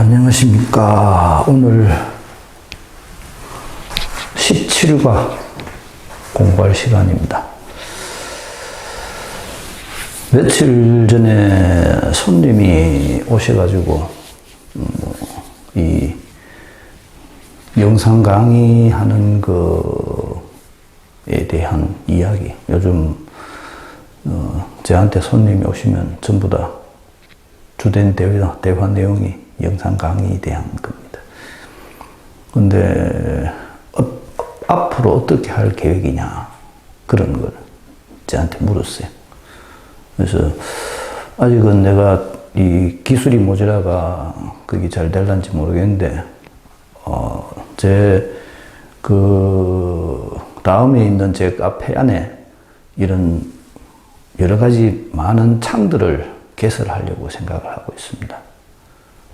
안녕하십니까. 오늘 17과 공부할 시간입니다. 며칠 전에 손님이 오셔가지고 이 영상 강의하는 거에 대한 이야기, 요즘 저한테 손님이 오시면 전부 다 주된 대화 내용이 영상 강의에 대한 겁니다. 근데 앞으로 어떻게 할 계획이냐, 그런 걸 저한테 물었어요. 그래서 아직은 내가 이 기술이 모자라가 그게 잘 될란지 모르겠는데, 제 다음에 있는 제 카페 안에 이런 여러 가지 많은 창들을 개설하려고 생각을 하고 있습니다.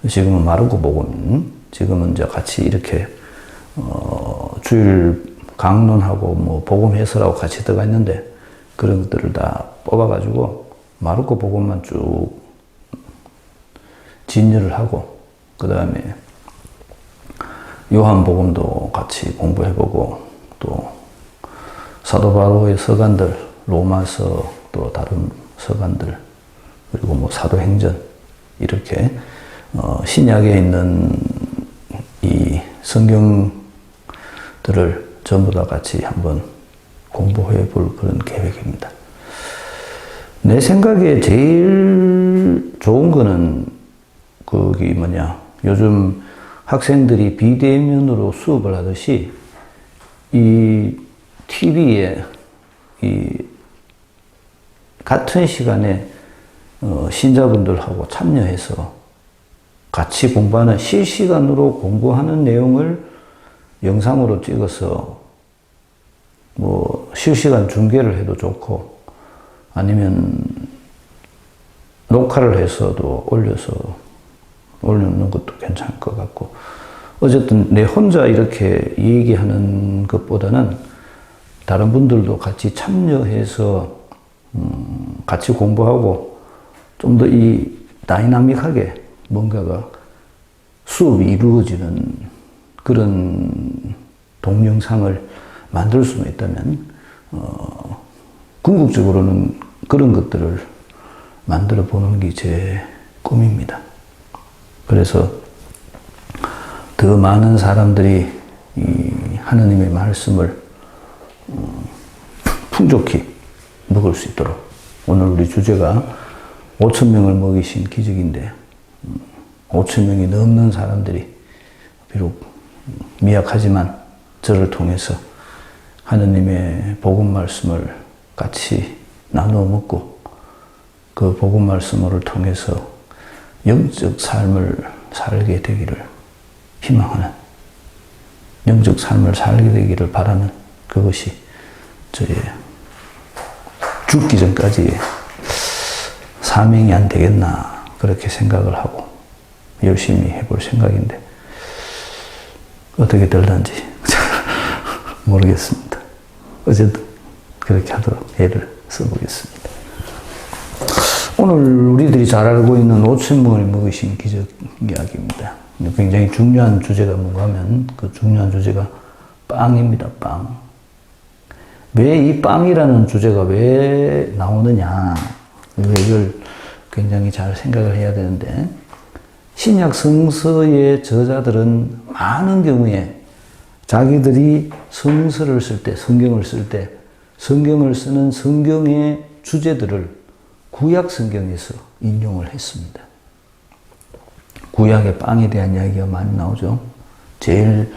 지금은 마르코 복음, 지금은 이제 같이 이렇게 주일 강론하고 뭐 복음 해설하고 같이 들어가 있는데, 그런 것들을 다 뽑아가지고 마르코 복음만 쭉 진열을 하고, 그 다음에 요한 복음도 같이 공부해보고, 또 사도 바울의 서간들, 로마서, 또 다른 서간들, 그리고 뭐 사도행전, 이렇게 신약에 있는 이 성경들을 전부 다 같이 한번 공부해 볼 그런 계획입니다. 내 생각에 제일 좋은 거는 그게 뭐냐, 요즘 학생들이 비대면으로 수업을 하듯이 이 TV에 이 같은 시간에 신자분들하고 참여해서 같이 공부하는, 실시간으로 공부하는 내용을 영상으로 찍어서 뭐 실시간 중계를 해도 좋고, 아니면 녹화를 해서도 올려놓는 것도 괜찮을 것 같고, 어쨌든 내 혼자 이렇게 얘기하는 것보다는 다른 분들도 같이 참여해서 같이 공부하고 좀 더 이 다이나믹하게 뭔가가 수업이 이루어지는 그런 동영상을 만들 수만 있다면, 궁극적으로는 그런 것들을 만들어 보는 게 제 꿈입니다. 그래서 더 많은 사람들이 이 하느님의 말씀을 풍족히 먹을 수 있도록, 오늘 우리 주제가 5,000명을 먹이신 기적인데, 5,000명이 넘는 사람들이 비록 미약하지만 저를 통해서 하느님의 복음 말씀을 같이 나누어 먹고, 그 복음 말씀을 통해서 영적 삶을 살게 되기를 희망하는, 영적 삶을 살게 되기를 바라는, 그것이 저의 죽기 전까지 사명이 안 되겠나, 그렇게 생각을 하고 열심히 해볼 생각인데, 어떻게 될런지 모르겠습니다. 어쨌든 그렇게 하도록 애를 써보겠습니다. 오늘 우리들이 잘 알고 있는 5,000명을 먹이신 기적 이야기입니다. 굉장히 중요한 주제가 뭔가 하면, 그 중요한 주제가 빵입니다. 빵. 왜 이 빵이라는 주제가 왜 나오느냐, 이걸 굉장히 잘 생각을 해야 되는데, 신약 성서의 저자들은 많은 경우에 자기들이 성서를 쓸 때, 성경을 쓸 때, 성경을 쓰는 성경의 주제들을 구약 성경에서 인용을 했습니다. 구약의 빵에 대한 이야기가 많이 나오죠. 제일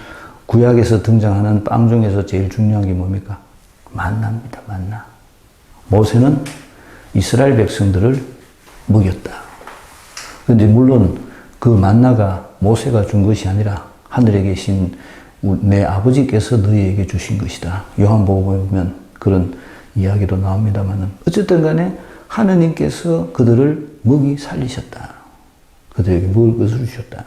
구약에서 등장하는 빵 중에서 제일 중요한 게 뭡니까? 만나입니다. 만나. 모세는 이스라엘 백성들을 먹였다. 그런데 물론 그 만나가 모세가 준 것이 아니라 하늘에 계신 내 아버지께서 너희에게 주신 것이다. 요한복음에 보면 그런 이야기도 나옵니다만, 어쨌든 간에 하느님께서 그들을 먹이 살리셨다. 그들에게 먹을 것을 주셨다.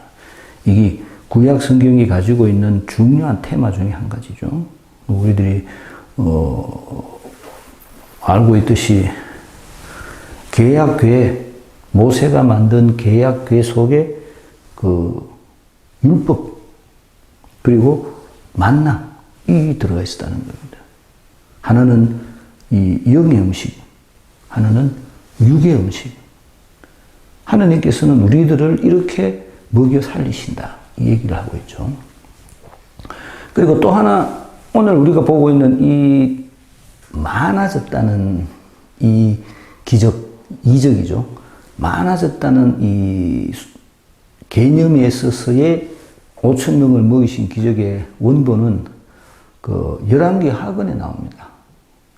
이게 구약 성경이 가지고 있는 중요한 테마 중에 한 가지죠. 우리들이 알고 있듯이 계약궤, 모세가 만든 계약궤 속에 그 율법, 그리고 만나, 이 들어가 있었다는 겁니다. 하나는 이 영의 음식, 하나는 육의 음식. 하나님께서는 우리들을 이렇게 먹여 살리신다. 이 얘기를 하고 있죠. 그리고 또 하나, 오늘 우리가 보고 있는 이 많아졌다는 이 기적, 이적이죠. 많아졌다는 이 개념에 있어서의 5,000명을 먹이신 기적의 원본은 그 열왕기 하건에 나옵니다.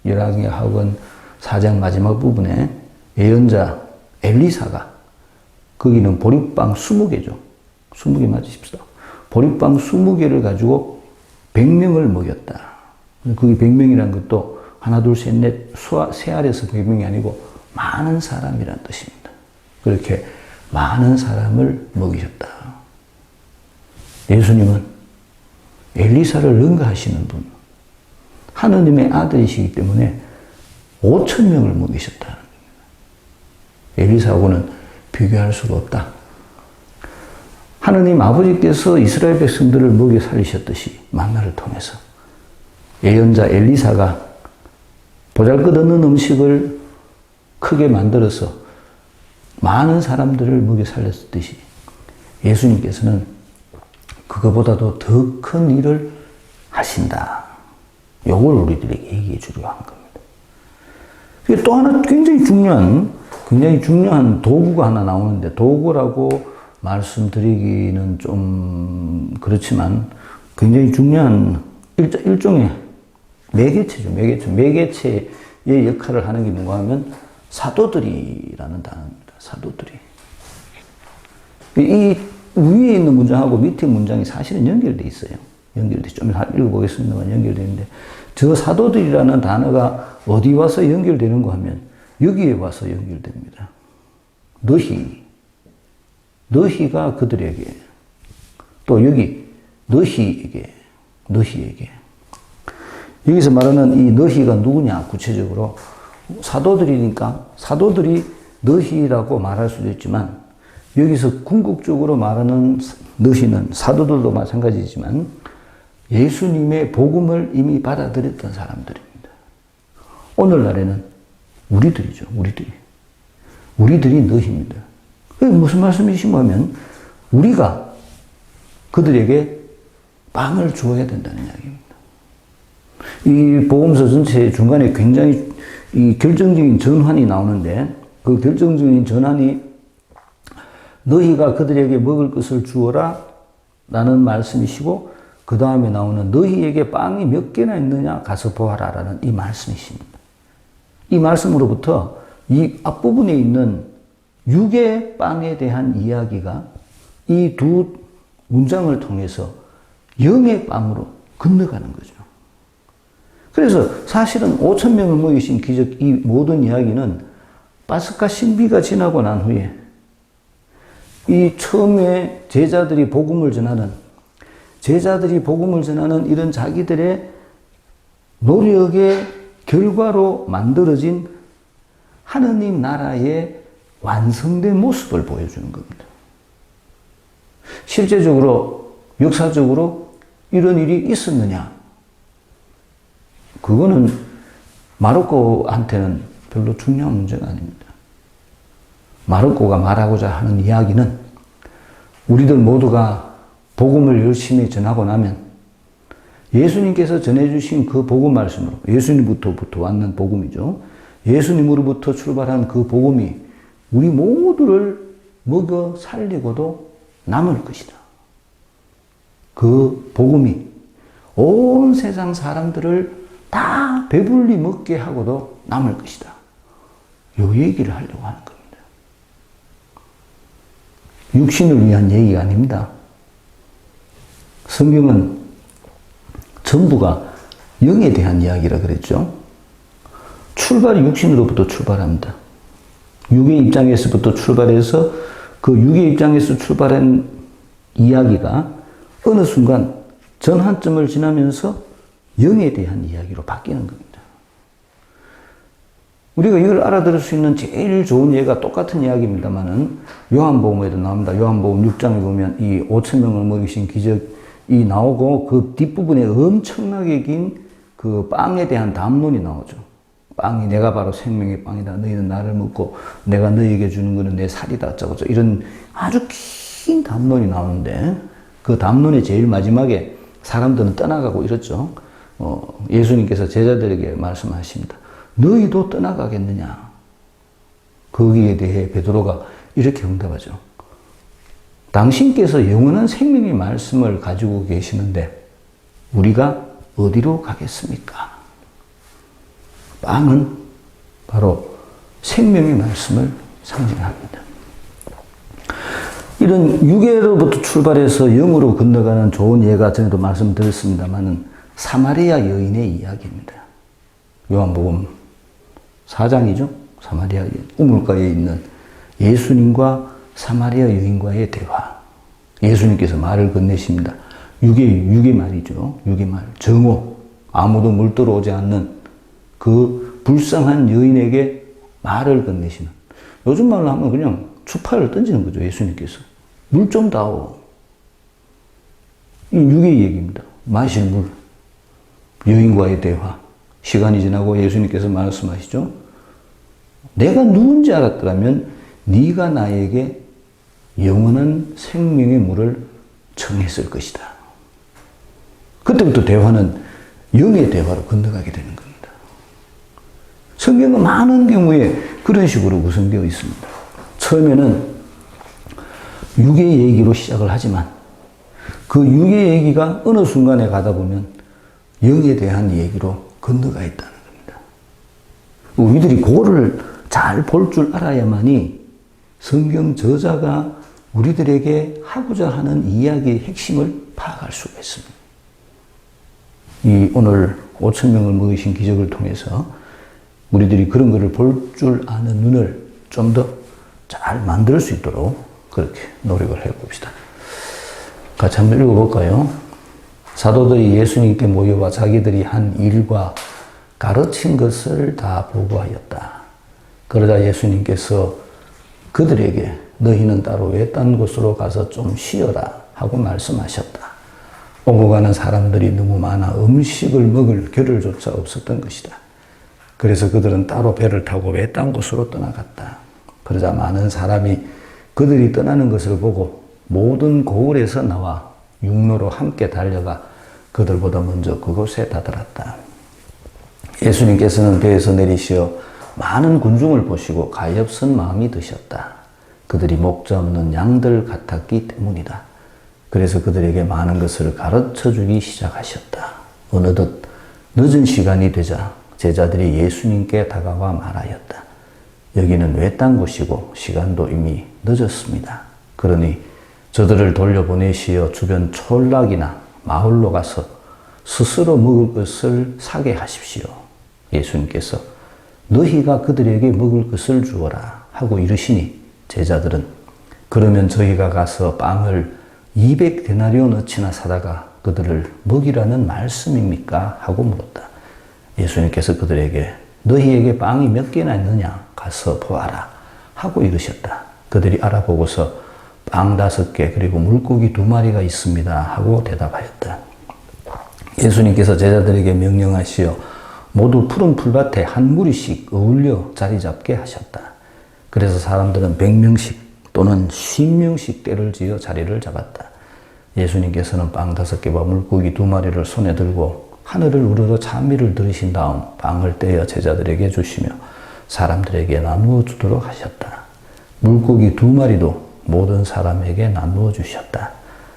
열왕기 하건 4장 마지막 부분에 예언자 엘리사가 거기는 보리빵 20개죠. 20개 맞으십시오. 보리빵 20개를 가지고 100명을 먹였다. 거기 100명이라는 것도 하나, 둘, 셋, 넷, 세 아래서 100명이 아니고 많은 사람이란 뜻입니다. 그렇게 많은 사람을 먹이셨다. 예수님은 엘리사를 능가하시는 분, 하느님의 아들이시기 때문에 5,000명을 먹이셨다. 엘리사하고는 비교할 수가 없다. 하느님 아버지께서 이스라엘 백성들을 먹여 살리셨듯이 만나를 통해서 예언자 엘리사가 보잘것없는 음식을 크게 만들어서 많은 사람들을 먹여 살렸듯이 예수님께서는 그거보다도 더 큰 일을 하신다. 요걸 우리들에게 얘기해 주려고 한 겁니다. 또 하나 굉장히 중요한 도구가 하나 나오는데, 도구라고 말씀드리기는 좀 그렇지만 굉장히 중요한 일종의 매개체죠. 매개체의 역할을 하는 게 뭔가 하면 사도들이라는 단어입니다. 사도들이. 이 위에 있는 문장하고 밑에 문장이 사실은 연결되어 있어요. 좀 읽어보겠습니다만 연결되어 있는데, 저 사도들이라는 단어가 어디 와서 연결되는가 하면 여기에 와서 연결됩니다. 너희가 그들에게, 또 여기 너희에게. 여기서 말하는 이 너희가 누구냐, 구체적으로 사도들이니까 사도들이 너희라고 말할 수도 있지만, 여기서 궁극적으로 말하는 너희는 사도들도 마찬가지지만 예수님의 복음을 이미 받아들였던 사람들입니다. 오늘날에는 우리들이죠. 우리들이 너희입니다. 무슨 말씀이신가 하면 우리가 그들에게 빵을 주어야 된다는 이야기입니다. 이 복음서 전체 중간에 굉장히 이 결정적인 전환이 나오는데, 그 결정적인 전환이 너희가 그들에게 먹을 것을 주어라 라는 말씀이시고, 그 다음에 나오는 너희에게 빵이 몇 개나 있느냐 가서 보아라 라는 이 말씀이십니다. 이 말씀으로부터 이 앞부분에 있는 육의 빵에 대한 이야기가 이 두 문장을 통해서 영의 빵으로 건너가는 거죠. 그래서 사실은 5,000명을 먹이신 기적, 이 모든 이야기는 파스카 신비가 지나고 난 후에 이 처음에 제자들이 복음을 전하는 이런 자기들의 노력의 결과로 만들어진 하느님 나라의 완성된 모습을 보여주는 겁니다. 실제적으로, 역사적으로 이런 일이 있었느냐? 그거는 마르코한테는 별로 중요한 문제가 아닙니다. 마르코가 말하고자 하는 이야기는 우리들 모두가 복음을 열심히 전하고 나면 예수님께서 전해주신 그 복음 말씀으로, 예수님부터 왔는 복음이죠. 예수님으로부터 출발한 그 복음이 우리 모두를 먹여 살리고도 남을 것이다. 그 복음이 온 세상 사람들을 다 배불리 먹게 하고도 남을 것이다. 요 얘기를 하려고 하는 겁니다. 육신을 위한 얘기가 아닙니다. 성경은 전부가 영에 대한 이야기라 그랬죠. 출발이 육신으로부터 출발합니다. 육의 입장에서부터 출발해서 그 육의 입장에서 출발한 이야기가 어느 순간 전환점을 지나면서 영에 대한 이야기로 바뀌는 겁니다. 우리가 이걸 알아들을 수 있는 제일 좋은 예가 똑같은 이야기입니다만은 요한복음에도 나옵니다. 요한복음 6장에 보면 이 5천 명을 먹이신 기적이 나오고 그 뒷부분에 엄청나게 긴 그 빵에 대한 담론이 나오죠. 빵이 내가 바로 생명의 빵이다. 너희는 나를 먹고 내가 너희에게 주는 것은 내 살이다. 어쩌고저쩌고 이런 아주 긴 담론이 나오는데 그 담론의 제일 마지막에 사람들은 떠나가고 이랬죠. 예수님께서 제자들에게 말씀하십니다. 너희도 떠나가겠느냐? 거기에 대해 베드로가 이렇게 응답하죠. 당신께서 영원한 생명의 말씀을 가지고 계시는데 우리가 어디로 가겠습니까? 빵은 바로 생명의 말씀을 상징합니다. 이런 육에로부터 출발해서 영으로 건너가는 좋은 예가 전에도 말씀드렸습니다만은 사마리아 여인의 이야기입니다. 요한복음 4장이죠. 사마리아 우물가에 있는 예수님과 사마리아 여인과의 대화. 예수님께서 말을 건네십니다. 육의 말이죠. 육의 말. 정오. 아무도 물 들어오지 않는 그 불쌍한 여인에게 말을 건네시는. 요즘 말로 하면 그냥 추파를 던지는 거죠. 예수님께서. 물 좀 다오. 이 육의 얘기입니다. 마실 물. 여인과의 대화. 시간이 지나고 예수님께서 말씀하시죠. 내가 누군지 알았더라면 네가 나에게 영원한 생명의 물을 청했을 것이다. 그때부터 대화는 영의 대화로 건너가게 되는 겁니다. 성경은 많은 경우에 그런 식으로 구성되어 있습니다. 처음에는 육의 얘기로 시작을 하지만 그 육의 얘기가 어느 순간에 가다 보면 영에 대한 얘기로 건너가 있다는 겁니다. 우리들이 그거를 잘 볼 줄 알아야만이 성경 저자가 우리들에게 하고자 하는 이야기의 핵심을 파악할 수가 있습니다. 이 오늘 5천 명을 먹이신 기적을 통해서 우리들이 그런 것을 볼 줄 아는 눈을 좀 더 잘 만들 수 있도록 그렇게 노력을 해봅시다. 같이 한번 읽어볼까요? 사도들이 예수님께 모여와 자기들이 한 일과 가르친 것을 다 보고하였다. 그러자 예수님께서 그들에게 너희는 따로 외딴 곳으로 가서 좀 쉬어라 하고 말씀하셨다. 오고 가는 사람들이 너무 많아 음식을 먹을 겨를조차 없었던 것이다. 그래서 그들은 따로 배를 타고 외딴 곳으로 떠나갔다. 그러자 많은 사람이 그들이 떠나는 것을 보고 모든 고을에서 나와 육로로 함께 달려가 그들보다 먼저 그곳에 다다랐다. 예수님께서는 배에서 내리시어 많은 군중을 보시고 가엾은 마음이 드셨다. 그들이 목자 없는 양들 같았기 때문이다. 그래서 그들에게 많은 것을 가르쳐 주기 시작하셨다. 어느덧 늦은 시간이 되자 제자들이 예수님께 다가와 말하였다. 여기는 외딴 곳이고 시간도 이미 늦었습니다. 그러니 저들을 돌려보내시어 주변 촌락이나 마을로 가서 스스로 먹을 것을 사게 하십시오. 예수님께서 너희가 그들에게 먹을 것을 주어라 하고 이르시니 제자들은 그러면 저희가 가서 빵을 200데나리온어치나 사다가 그들을 먹이라는 말씀입니까? 하고 물었다. 예수님께서 그들에게 너희에게 빵이 몇 개나 있느냐? 가서 보아라 하고 이르셨다. 그들이 알아보고서 빵 5개 그리고 물고기 2마리가 있습니다 하고 대답하였다. 예수님께서 제자들에게 명령하시어 모두 푸른 풀밭에 한 무리씩 어울려 자리 잡게 하셨다. 그래서 사람들은 100명씩 또는 10명씩 때를 지어 자리를 잡았다. 예수님께서는 빵 5개와 물고기 2마리를 손에 들고 하늘을 우러러 찬미를 들으신 다음 빵을 떼어 제자들에게 주시며 사람들에게 나누어 주도록 하셨다. 물고기 2마리도 모든 사람에게 나누어 주셨다.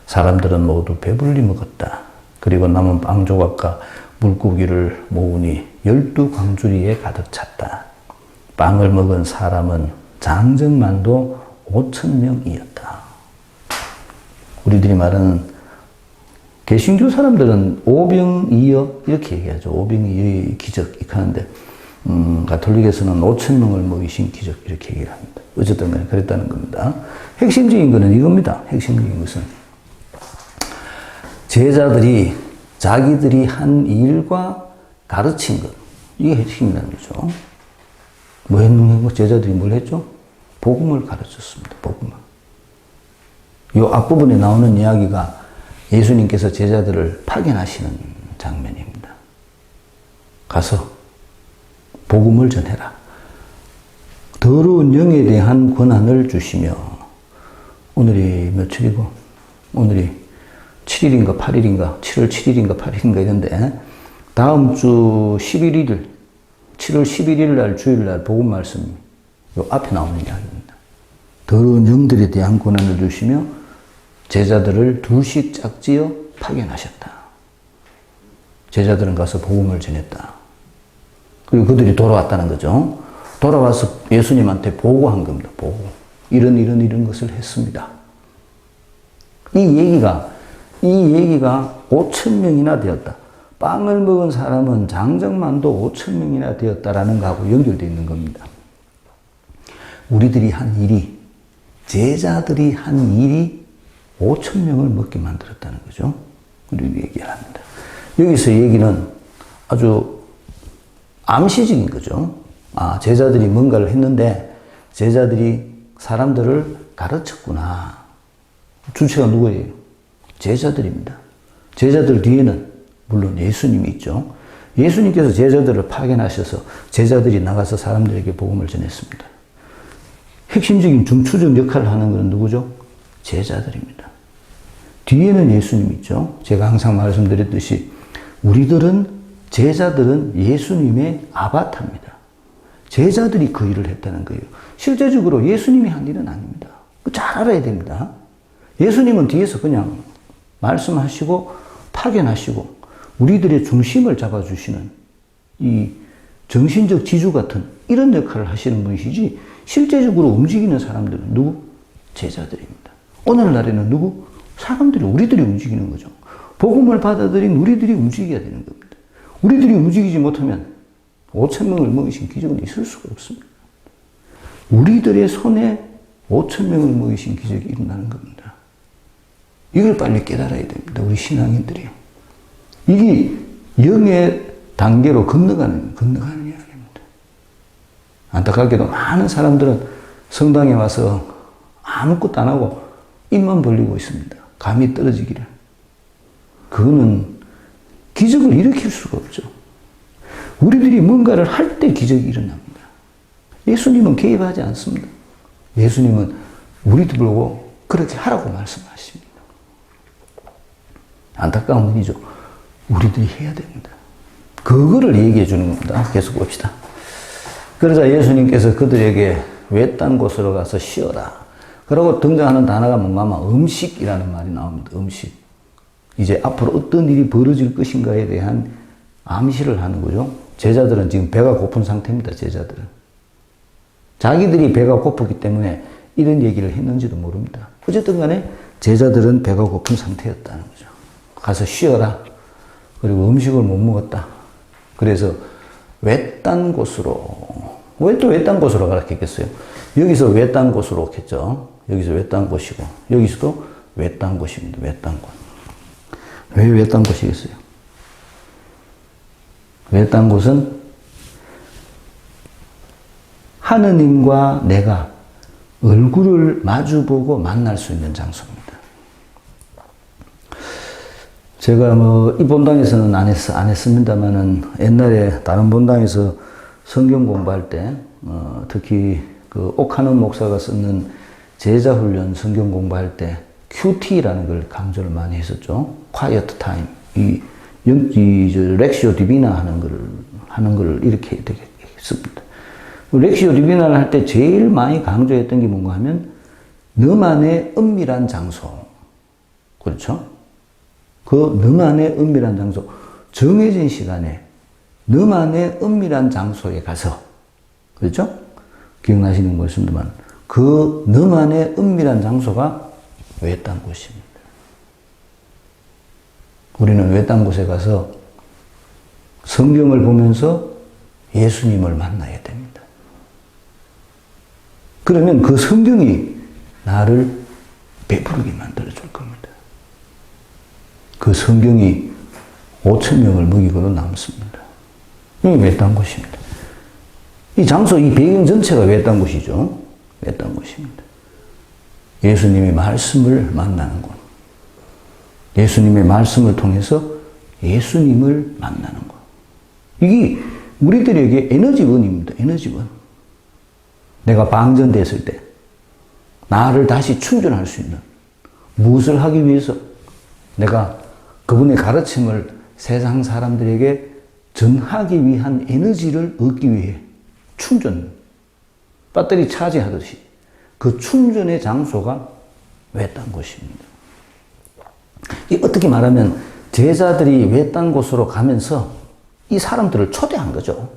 사람들은 모두 배불리 먹었다. 그리고 남은 빵 조각과 물고기를 모으니 12광주리에 가득 찼다. 빵을 먹은 사람은 장정만도 5,000명이었다. 우리들이 말하는 개신교 사람들은 오병이어 이렇게 얘기하죠. 오병이어의 기적 이렇게 하는데 가톨릭에서는 5,000명을 먹이신 기적 이렇게 얘기를 합니다. 어쨌든 간에 그랬다는 겁니다. 핵심적인 것은 이겁니다. 핵심적인 것은 제자들이 자기들이 한 일과 가르친 것 이게 핵심이라는 거죠. 뭐 했는 제자들이 뭘 했죠? 복음을 가르쳤습니다. 복음을. 이 앞부분에 나오는 이야기가 예수님께서 제자들을 파견하시는 장면입니다. 가서 복음을 전해라. 더러운 영에 대한 권한을 주시며, 오늘이 며칠이고, 오늘이 7일인가 8일인가, 7월 7일인가 8일인가 이런데, 다음 주 11일, 7월 11일 날 주일날 복음 말씀이 요 앞에 나오는 이야기입니다. 더러운 영들에 대한 권한을 주시며 제자들을 둘씩 짝지어 파견하셨다. 제자들은 가서 복음을 전했다. 그리고 그들이 돌아왔다는 거죠. 돌아와서 예수님한테 보고한 겁니다. 보고. 이런 것을 했습니다. 이 얘기가 5,000명이나 되었다. 빵을 먹은 사람은 장정만도 5,000명이나 되었다라는 거하고 연결되어 있는 겁니다. 우리들이 한 일이, 제자들이 한 일이 5,000명을 먹게 만들었다는 거죠. 우리 얘기를 합니다. 여기서 얘기는 아주 암시적인 거죠. 제자들이 뭔가를 했는데 제자들이 사람들을 가르쳤구나. 주체가 누구예요? 제자들입니다. 제자들 뒤에는 물론 예수님이 있죠. 예수님께서 제자들을 파견하셔서 제자들이 나가서 사람들에게 복음을 전했습니다. 핵심적인 중추적 역할을 하는 것은 누구죠? 제자들입니다. 뒤에는 예수님이 있죠. 제가 항상 말씀드렸듯이 제자들은 예수님의 아바타입니다. 제자들이 그 일을 했다는 거예요. 실제적으로 예수님이 한 일은 아닙니다. 잘 알아야 됩니다. 예수님은 뒤에서 그냥 말씀하시고 파견하시고 우리들의 중심을 잡아주시는 이 정신적 지주 같은 이런 역할을 하시는 분이시지 실제적으로 움직이는 사람들은 누구? 제자들입니다. 오늘날에는 누구? 우리들이 움직이는 거죠. 복음을 받아들인 우리들이 움직여야 되는 겁니다. 우리들이 움직이지 못하면 5,000명을 먹이신 기적은 있을 수가 없습니다. 우리들의 손에 5,000명을 먹이신 기적이 일어나는 겁니다. 이걸 빨리 깨달아야 됩니다. 우리 신앙인들이. 이게 영의 단계로 건너가는 이야기입니다. 안타깝게도 많은 사람들은 성당에 와서 아무것도 안 하고 입만 벌리고 있습니다. 감이 떨어지기를. 그거는 기적을 일으킬 수가 없죠. 우리들이 뭔가를 할 때 기적이 일어납니다. 예수님은 개입하지 않습니다. 예수님은 우리들 보고 그렇게 하라고 말씀하십니다. 안타까운 일이죠. 우리들이 해야 됩니다. 그거를 얘기해 주는 겁니다. 계속 봅시다. 그러자 예수님께서 그들에게 외딴 곳으로 가서 쉬어라. 그러고 등장하는 단어가 뭔가 음식이라는 말이 나옵니다. 음식. 이제 앞으로 어떤 일이 벌어질 것인가에 대한 암시를 하는 거죠. 제자들은 지금 배가 고픈 상태입니다. 제자들은. 자기들이 배가 고프기 때문에 이런 얘기를 했는지도 모릅니다. 어쨌든 간에 제자들은 배가 고픈 상태였다는 거죠. 가서 쉬어라. 그리고 음식을 못 먹었다. 그래서 외딴 곳으로. 왜 또 외딴 곳으로 가라 했겠어요? 여기서 외딴 곳으로 했죠. 여기서 외딴 곳이고 여기서도 외딴 곳입니다. 외딴 곳. 왜 외딴 곳이겠어요? 외딴 곳은 하느님과 내가 얼굴을 마주보고 만날 수 있는 장소입니다. 제가 이 본당에서는 안 했습니다만은 옛날에 다른 본당에서 성경 공부할 때, 특히 그 오카는 목사가 쓰는 제자훈련 성경 공부할 때 QT라는 걸 강조를 많이 했었죠. Quiet Time. 렉시오 디비나 하는 걸 이렇게 했습니다. 렉시오 디비나를 할 때 제일 많이 강조했던 게 뭔가 하면 너만의 은밀한 장소. 그렇죠? 그 너만의 은밀한 장소. 정해진 시간에 너만의 은밀한 장소에 가서. 그렇죠? 기억나시는 거 있습니다만 그 너만의 은밀한 장소가 외딴 곳입니다. 우리는 외딴 곳에 가서 성경을 보면서 예수님을 만나야 됩니다. 그러면 그 성경이 나를 배부르게 만들어 줄 겁니다. 그 성경이 5,000명을 먹이고도 남습니다. 이게 외딴 곳입니다. 이 장소, 이 배경 전체가 외딴 곳이죠. 외딴 곳입니다. 예수님의 말씀을 만나는 곳. 예수님의 말씀을 통해서 예수님을 만나는 곳. 이게 우리들에게 에너지원입니다. 에너지원. 내가 방전됐을 때 나를 다시 충전할 수 있는, 무엇을 하기 위해서 내가 그분의 가르침을 세상 사람들에게 전하기 위한 에너지를 얻기 위해 충전, 배터리 차지하듯이 그 충전의 장소가 외딴 곳입니다. 이 어떻게 말하면 제자들이 외딴 곳으로 가면서 이 사람들을 초대한 거죠.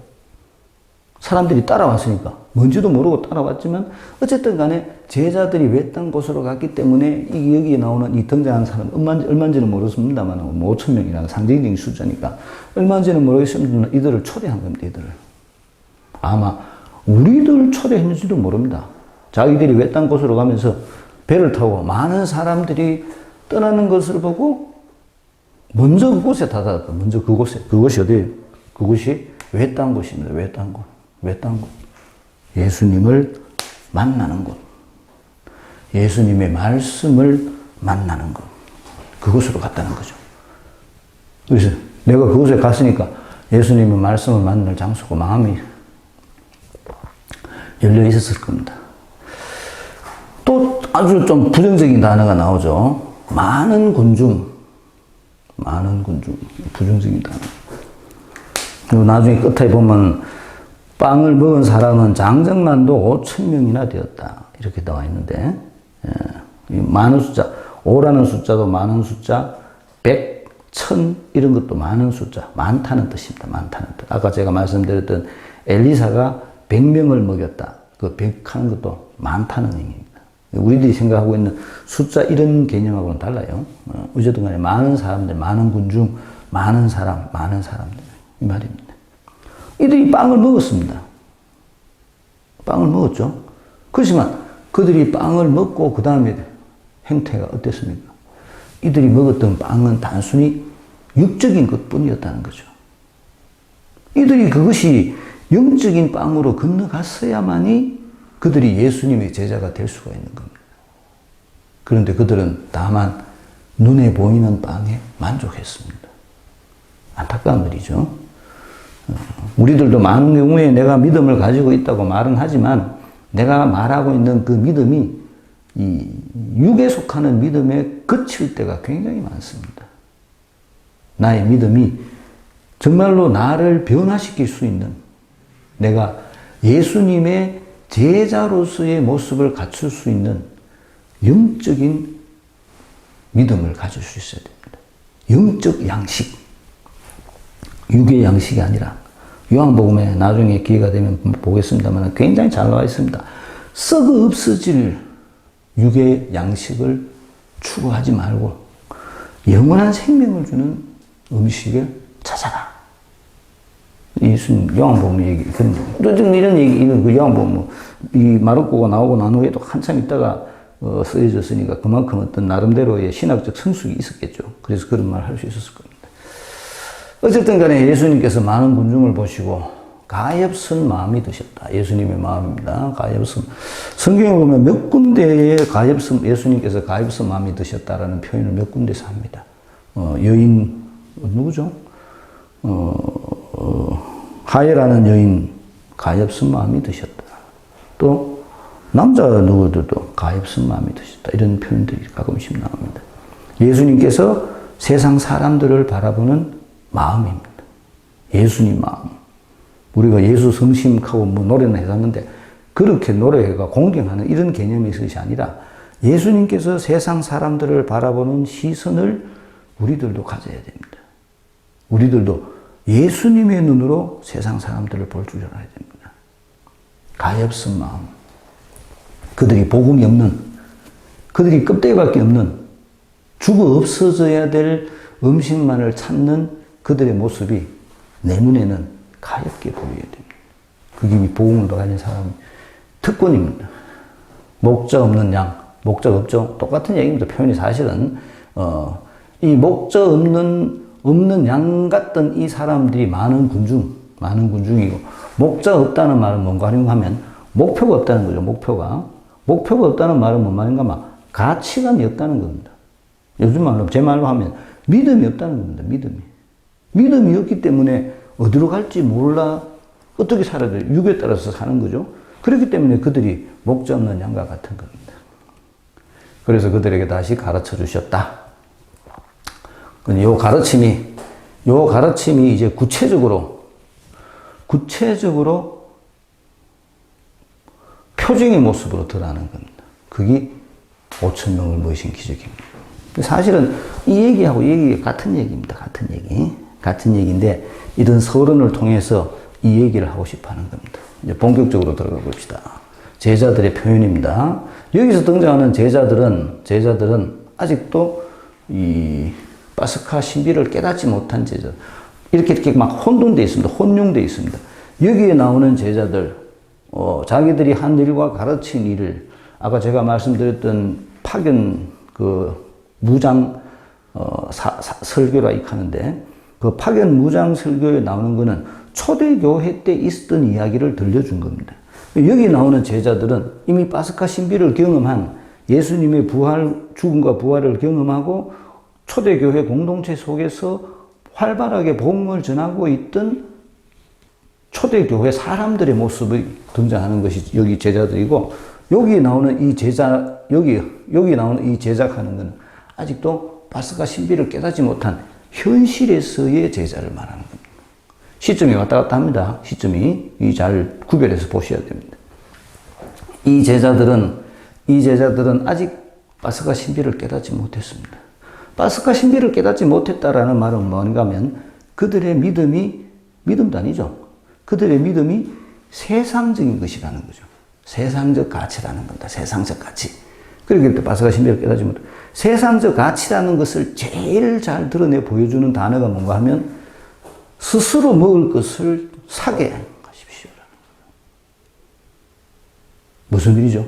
사람들이 따라왔으니까 뭔지도 모르고 따라왔지만 어쨌든 간에 제자들이 외딴 곳으로 갔기 때문에 여기에 나오는 이 등장하는 사람 얼마인지는 모르겠습니다만 5,000명이라는 상징적인 숫자니까 얼마인지는 모르겠습니다만 이들을 초대한 겁니다. 이들을. 아마 우리들 초대했는지도 모릅니다. 자기들이 외딴 곳으로 가면서 배를 타고 많은 사람들이 떠나는 것을 보고 먼저 그곳에 다다랐다. 먼저 그곳에. 그것이 어디예요? 그곳이 외딴 곳입니다. 외딴 곳. 외딴 곳. 예수님을 만나는 곳. 예수님의 말씀을 만나는 곳. 그곳으로 갔다는 거죠. 그래서 내가 그곳에 갔으니까 예수님의 말씀을 만날 장소고 마음이 열려 있었을 겁니다. 또 아주 좀 부정적인 단어가 나오죠. 많은 군중. 많은 군중. 부정적인 단어. 그리고 나중에 끝에 보면 빵을 먹은 사람은 장정만도 5,000명이나 되었다. 이렇게 나와 있는데, 이 많은 숫자, 5라는 숫자도 많은 숫자, 100, 1000 이런 것도 많은 숫자, 많다는 뜻입니다. 많다는 뜻. 아까 제가 말씀드렸던 엘리사가 100명을 먹였다. 그 100 하는 것도 많다는 의미입니다. 우리들이 생각하고 있는 숫자 이런 개념하고는 달라요. 어쨌든 간에 많은 사람들, 많은 군중, 많은 사람, 많은 사람들. 이 말입니다. 이들이 빵을 먹었습니다. 빵을 먹었죠. 그렇지만 그들이 빵을 먹고 그 다음에 행태가 어땠습니까? 이들이 먹었던 빵은 단순히 육적인 것뿐이었다는 거죠. 이들이 그것이 영적인 빵으로 건너갔어야만이 그들이 예수님의 제자가 될 수가 있는 겁니다. 그런데 그들은 다만 눈에 보이는 빵에 만족했습니다. 안타까운 일이죠. 우리들도 많은 경우에 내가 믿음을 가지고 있다고 말은 하지만 내가 말하고 있는 그 믿음이 이 육에 속하는 믿음에 그칠 때가 굉장히 많습니다. 나의 믿음이 정말로 나를 변화시킬 수 있는, 내가 예수님의 제자로서의 모습을 갖출 수 있는 영적인 믿음을 가질 수 있어야 됩니다. 영적 양식. 육의 양식이 아니라, 요한복음에 나중에 기회가 되면 보겠습니다만 굉장히 잘 나와 있습니다. 썩어 없어질 육의 양식을 추구하지 말고 영원한 생명을 주는 음식을 찾아라. 예수님 요한복음 얘기, 이런 얘기, 그 요한복음 이 마르코가 나오고 난 후에도 한참 있다가 쓰여졌으니까 그만큼 어떤 나름대로의 신학적 성숙이 있었겠죠. 그래서 그런 말을 할 수 있었을 겁니다. 어쨌든 간에 예수님께서 많은 군중을 보시고 가엾은 마음이 드셨다. 예수님의 마음입니다. 가엾은. 성경에 보면 몇 군데에 예수님께서 가엾은 마음이 드셨다라는 표현을 몇 군데서 합니다. 여인, 누구죠? 하예라는 여인, 가엾은 마음이 드셨다. 또, 남자 누구들도 가엾은 마음이 드셨다. 이런 표현들이 가끔씩 나옵니다. 예수님께서 세상 사람들을 바라보는 마음입니다. 예수님 마음. 우리가 예수 성심하고 뭐 노래는 해놨는데 그렇게 노래가 공경하는 이런 개념이 있을 것이 아니라 예수님께서 세상 사람들을 바라보는 시선을 우리들도 가져야 됩니다. 우리들도 예수님의 눈으로 세상 사람들을 볼 줄 알아야 됩니다. 가엾은 마음. 그들이 복음이 없는, 그들이 껍데기밖에 없는, 죽어 없어져야 될 음식만을 찾는 그들의 모습이 내 눈에는 가엾게 보여야 됩니다. 그게 복음을 가진 사람의 특권입니다. 목적 없는 양, 목적 없죠? 똑같은 얘기입니다. 표현이 사실은 이 목적 없는 양 같던 이 사람들이 많은 군중, 많은 군중이고, 목자 없다는 말은 뭔가 하면 목표가 없다는 거죠. 목표가 없다는 말은 뭔 말인가 하면 가치관이 없다는 겁니다. 요즘 말로, 제 말로 하면 믿음이 없다는 겁니다. 믿음이 없기 때문에 어디로 갈지 몰라 어떻게 살아야 돼요? 육에 따라서 사는 거죠. 그렇기 때문에 그들이 목자 없는 양과 같은 겁니다. 그래서 그들에게 다시 가르쳐 주셨다. 요 가르침이 이제 구체적으로 표정의 모습으로 드러나는 겁니다. 그게 5,000명을 모이신 기적입니다. 사실은 이 얘기하고 같은 얘기입니다. 같은 얘기인데 이런 서론을 통해서 이 얘기를 하고 싶어 하는 겁니다. 이제 본격적으로 들어가 봅시다. 제자들의 표현입니다. 여기서 등장하는 제자들은 아직도 이 파스카 신비를 깨닫지 못한 제자. 이렇게 막 혼돈되어 있습니다. 혼용되어 있습니다. 여기에 나오는 제자들, 자기들이 한 일과 가르친 일을, 아까 제가 말씀드렸던 파견, 무장, 설교라 하는데, 그 파견 무장 설교에 나오는 거는 초대교회 때 있었던 이야기를 들려준 겁니다. 여기 나오는 제자들은 이미 파스카 신비를 경험한 예수님의 죽음과 부활을 경험하고 초대교회 공동체 속에서 활발하게 복음을 전하고 있던 초대교회 사람들의 모습이 등장하는 것이 여기 제자들이고, 여기 나오는 이 제작하는 것은 아직도 파스카 신비를 깨닫지 못한 현실에서의 제자를 말하는 겁니다. 시점이 왔다 갔다 합니다. 시점이 잘 구별해서 보셔야 됩니다. 이 제자들은 아직 파스카 신비를 깨닫지 못했습니다. 파스카 신비를 깨닫지 못했다라는 말은 뭔가 하면 그들의 믿음도 아니죠. 그들의 믿음이 세상적인 것이라는 거죠. 세상적 가치라는 겁니다. 세상적 가치. 그렇기 때문에 파스카 신비를 깨닫지 못해. 세상적 가치라는 것을 제일 잘 드러내 보여주는 단어가 뭔가 하면 스스로 먹을 것을 사게 하십시오. 무슨 일이죠?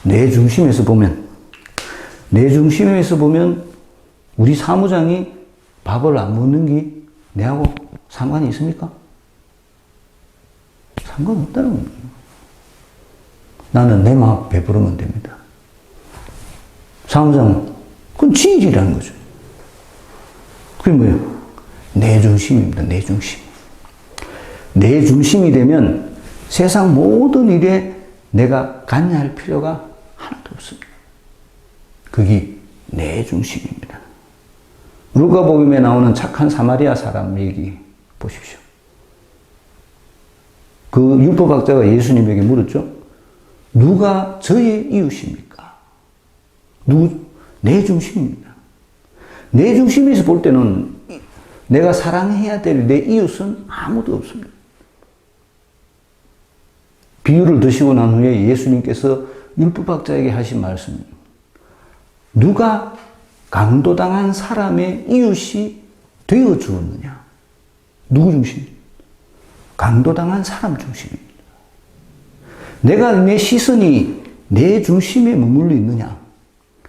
내 중심에서 보면 우리 사무장이 밥을 안 먹는 게 내하고 상관이 있습니까? 상관없다는 겁니다. 나는 내 마음 배부르면 됩니다. 사무장은 그건 지 일이라는 거죠. 그게 뭐예요? 내 중심입니다. 내 중심. 내 중심이 되면 세상 모든 일에 내가 관여할 필요가 하나도 없습니다. 그게 내 중심입니다. 누가복음에 나오는 착한 사마리아 사람 얘기 보십시오. 그 율법학자가 예수님에게 물었죠. 누가 저의 이웃입니까? 내 중심입니다. 내 중심에서 볼 때는 내가 사랑해야 될 내 이웃은 아무도 없습니다. 비유를 드시고 난 후에 예수님께서 율법학자에게 하신 말씀, 누가 강도당한 사람의 이웃이 되어 주었느냐? 누구 중심입니까? 강도당한 사람 중심입니다. 내가 내 시선이 내 중심에 머물러 있느냐?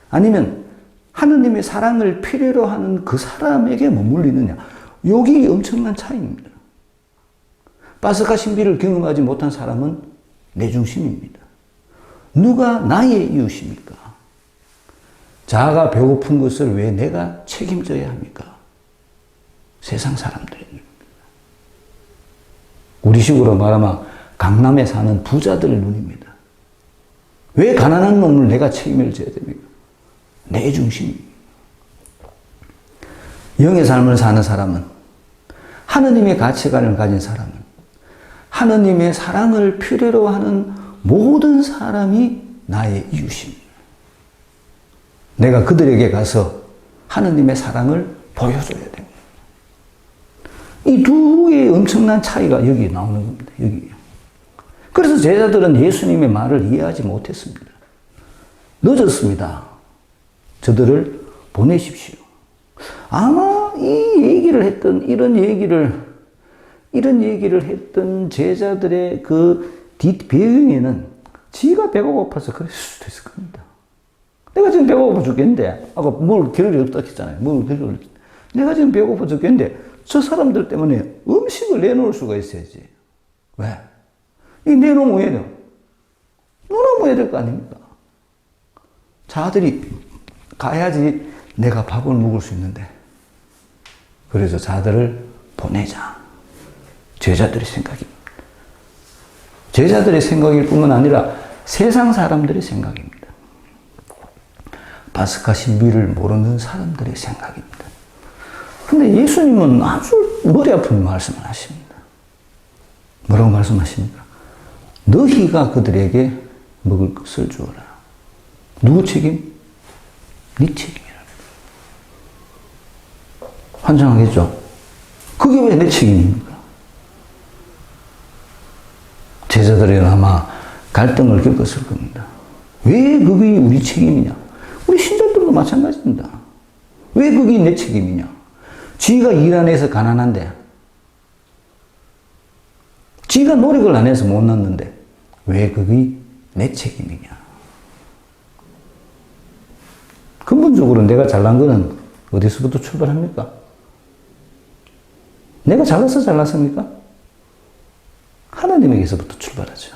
아니면 하느님의 사랑을 필요로 하는 그 사람에게 머물러 있느냐? 여기 엄청난 차이입니다. 파스카 신비를 경험하지 못한 사람은 내 중심입니다. 누가 나의 이웃입니까? 자아가 배고픈 것을 왜 내가 책임져야 합니까? 세상 사람들입니다. 우리식으로 말하면 강남에 사는 부자들의 눈입니다. 왜 가난한 놈을 내가 책임을 져야 됩니까? 내 중심입니다. 영의 삶을 사는 사람은, 하느님의 가치관을 가진 사람은, 하느님의 사랑을 필요로 하는 모든 사람이 나의 이웃입니다. 내가 그들에게 가서 하느님의 사랑을 보여줘야 됩니다. 이 두 개의 엄청난 차이가 여기 나오는 겁니다. 여기. 그래서 제자들은 예수님의 말을 이해하지 못했습니다. 늦었습니다. 저들을 보내십시오. 아마 이런 얘기를 했던 제자들의 그 뒷배경에는 지가 배가 고파서 그랬을 수도 있을 겁니다. 내가 지금 배고파 죽겠는데, 아까 뭘 겨를이 없다 했잖아요. 내가 지금 배고파 죽겠는데, 저 사람들 때문에 음식을 내놓을 수가 있어야지. 왜? 이 내놓으면 왜 돼요? 내놓으면 될 거 아닙니까? 자들이 가야지 내가 밥을 먹을 수 있는데. 그래서 자들을 보내자. 제자들의 생각입니다. 제자들의 생각일 뿐만 아니라 세상 사람들의 생각입니다. 파스카 신비를 모르는 사람들의 생각입니다. 근데 예수님은 아주 머리 아픈 말씀을 하십니다. 뭐라고 말씀하십니까? 너희가 그들에게 먹을 것을 주어라. 누구 책임? 네 책임이라. 환장하겠죠? 그게 왜 내 책임입니까? 제자들은 아마 갈등을 겪었을 겁니다. 왜 그게 우리 책임이냐? 우리 신자들도 마찬가지입니다. 왜 그게 내 책임이냐? 지가 일 안 해서 가난한데, 지가 노력을 안 해서 못 낳는데, 왜 그게 내 책임이냐? 근본적으로 내가 잘난 거는 어디서부터 출발합니까? 내가 잘나서 잘났습니까? 하나님에게서부터 출발하죠.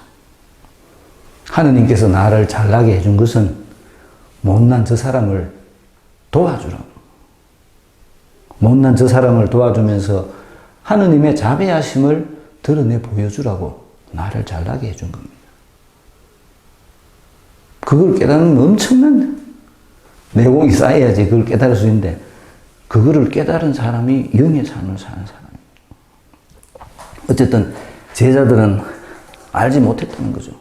하나님께서 나를 잘나게 해준 것은 못난 저 사람을 도와주라고. 못난 저 사람을 도와주면서 하느님의 자비하심을 드러내 보여주라고 나를 잘나게 해준 겁니다. 그걸 깨닫는 엄청난 내공이 쌓여야지 그걸 깨달을 수 있는데, 그거를 깨달은 사람이 영의 삶을 사는 사람입니다. 어쨌든 제자들은 알지 못했다는 거죠.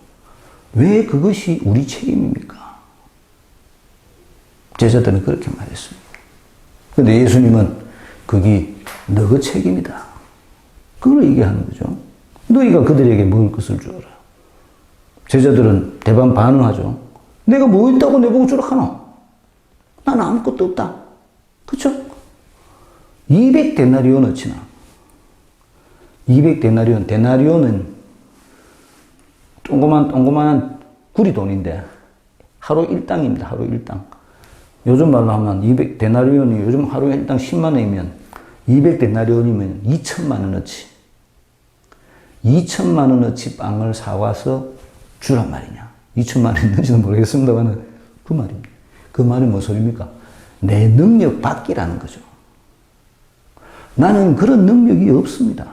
왜 그것이 우리 책임입니까? 제자들은 그렇게 말했습니다. 근데 예수님은 그게 너의 책임이다. 그걸 얘기하는 거죠. 너희가 그들에게 먹을 것을 주어라. 제자들은 대반 반응하죠. 내가 뭐 있다고 내보고 주라 하노? 나는 아무것도 없다. 그쵸? 200데나리온어치나. 200데나리온. 데나리온은 동그만한 구리돈인데 하루 1당입니다. 하루 1당. 요즘 말로 하면 200데나리온이 요즘 하루에 1당 10만 원이면 200데나리온이면 2천만 원어치. 2천만 원어치 빵을 사와서 주란 말이냐. 2천만 원 있는지는 모르겠습니다만 그 말입니다. 그 말이 무슨 소리입니까? 내 능력 밖이라는 거죠. 나는 그런 능력이 없습니다.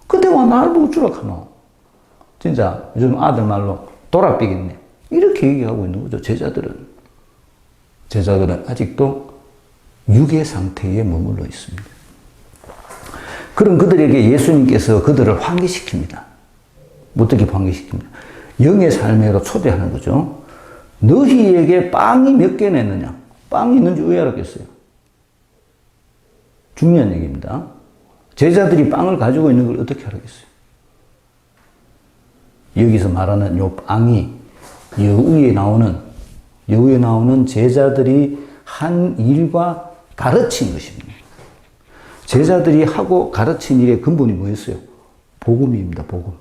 근데 와 나를 보고 주라 하노? 진짜 요즘 아들 말로 돌아삐겠네. 이렇게 얘기하고 있는 거죠. 제자들은 아직도 육의 상태에 머물러 있습니다. 그럼 그들에게 예수님께서 그들을 환기시킵니다. 어떻게 환기시킵니까? 영의 삶으로 초대하는 거죠. 너희에게 빵이 몇 개 냈느냐? 빵이 있는지 왜 알았겠어요? 중요한 얘기입니다. 제자들이 빵을 가지고 있는 걸 어떻게 알았겠어요? 여기서 말하는 요 빵이 여우에 나오는 제자들이 한 일과 가르친 것입니다. 제자들이 하고 가르친 일의 근본이 뭐였어요? 복음입니다. 복음.